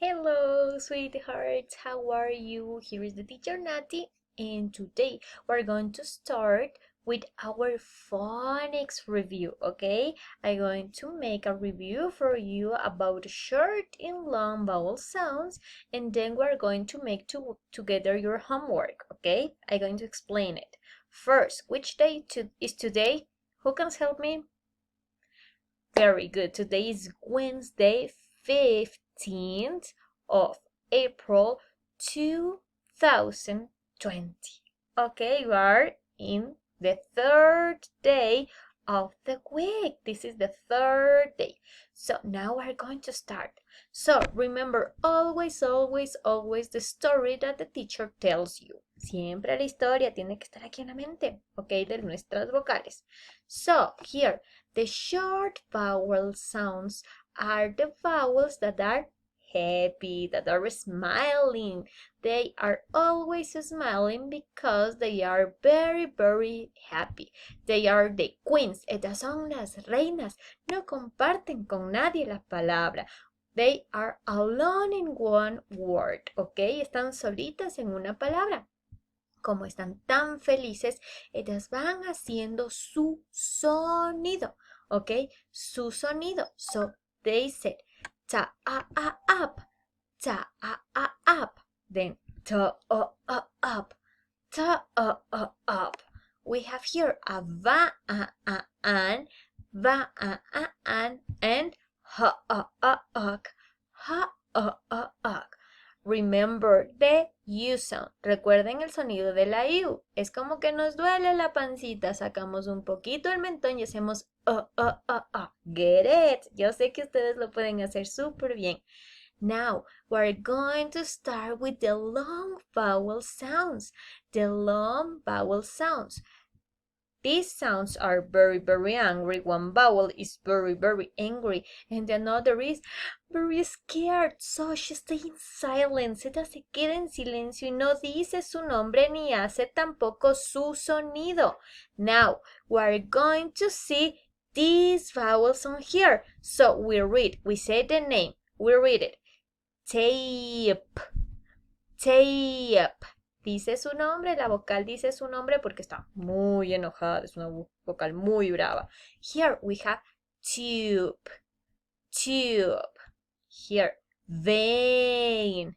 Hello, sweethearts. How are you? Here is the teacher Nati, and today we're going to start with our phonics review, okay? I'm going to make a review for you about short and long vowel sounds, and then we're going to make together your homework, okay? I'm going to explain it. First, which day is today? Who can help me? Very good. Today is Wednesday, 15th of April 2020. Okay, you are in the third day of the week. This is the third day. So now we're going to start. So remember, always the story that the teacher tells you. Siempre la historia tiene que estar aquí en la mente, okay, de nuestras vocales. So here, the short vowel sounds are the vowels that are happy, that are smiling. They are always smiling because they are very happy. They are the queens. Estas son las reinas. No comparten con nadie la palabra. They are alone in one word, ¿ok? Están solitas en una palabra. Como están tan felices, ellas van haciendo su sonido, ¿ok? Su sonido. So, they said, ta-a-a-up, ta-a-a-up. Then, ta-a-a-up, ta-a-a-up. We have here a va-a-a-an, va-a-a-an, and ha-a-a-uk, ha-a-a-uk. Remember the U sound. Recuerden el sonido de la U. Es como que nos duele la pancita. Sacamos un poquito el mentón y hacemos Get it? Yo sé que ustedes lo pueden hacer súper bien. Now, we're going to start with the long vowel sounds. The long vowel sounds. These sounds are very angry. One vowel is very angry, and another is very scared. So she stays in silence. Ella se queda en silencio y no dice su nombre ni hace tampoco su sonido. Now, we're going to see these vowels on here. So we say the name, we read it. Tape, tape. Dice su nombre, la vocal dice su nombre porque está muy enojada, es una vocal muy brava. Here we have tube, tube. Here, vein,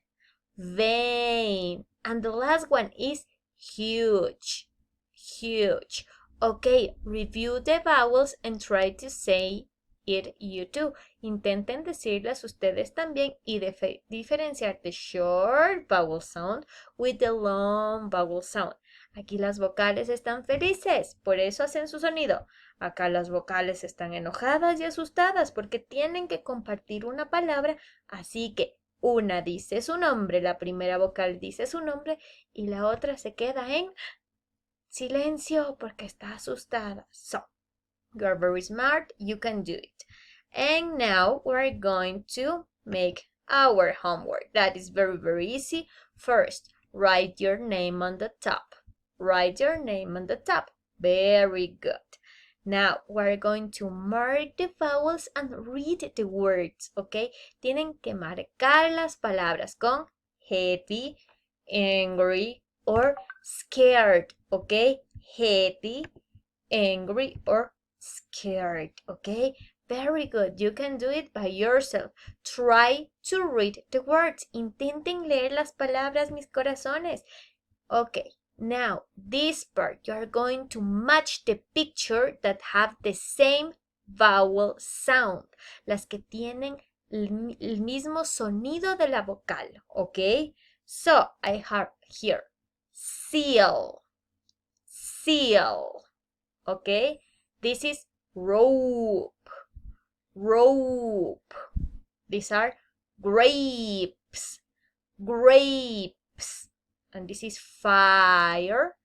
vein. And the last one is huge, huge. Okay, review the vowels and try to say it you too. Intenten decirlas ustedes también y diferenciar the short vowel sound with the long vowel sound. Aquí las vocales están felices, por eso hacen su sonido. Acá las vocales están enojadas y asustadas porque tienen que compartir una palabra, así que una dice su nombre, la primera vocal dice su nombre y la otra se queda en silencio porque está asustada. So, you are very smart, you can do it. And now we're going to make our homework. That is very easy. First, write your name on the top. Write your name on the top. Very good. Now, we're going to mark the vowels and read the words, ¿ok? Tienen que marcar las palabras con happy, angry, or scared, ¿ok? Happy, angry, or scared, ¿ok? Very good. You can do it by yourself. Try to read the words. Intenten leer las palabras, mis corazones. Okay. Now, this part, you are going to match the picture that have the same vowel sound. Las que tienen el mismo sonido de la vocal, ¿ok? So, I have here, seal, seal, ¿ok? This is rope, rope. These are grapes, grapes. And this is fire,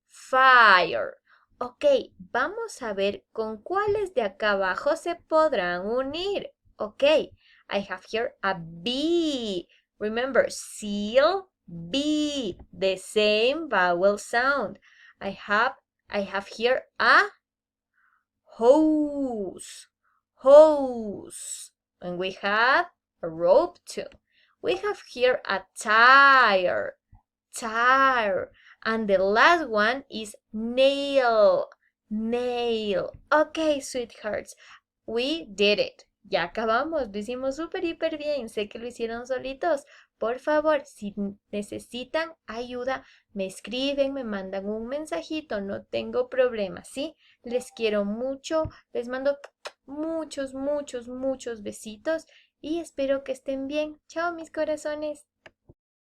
fire. Ok, vamos a ver con cuáles de acá abajo se podrán unir. Ok, I have here a B. Remember, seal, B, the same vowel sound. I have here a hose, hose. And we have a rope too. We have here a tire, tire. And the last one is nail, nail. Okay, sweethearts, we did it. Ya acabamos, lo hicimos súper, hiper bien. Sé que lo hicieron solitos. Por favor, si necesitan ayuda, me escriben, me mandan un mensajito, no tengo problema, ¿sí? Les quiero mucho, les mando muchos, muchos, muchos besitos y espero que estén bien. Chao, mis corazones.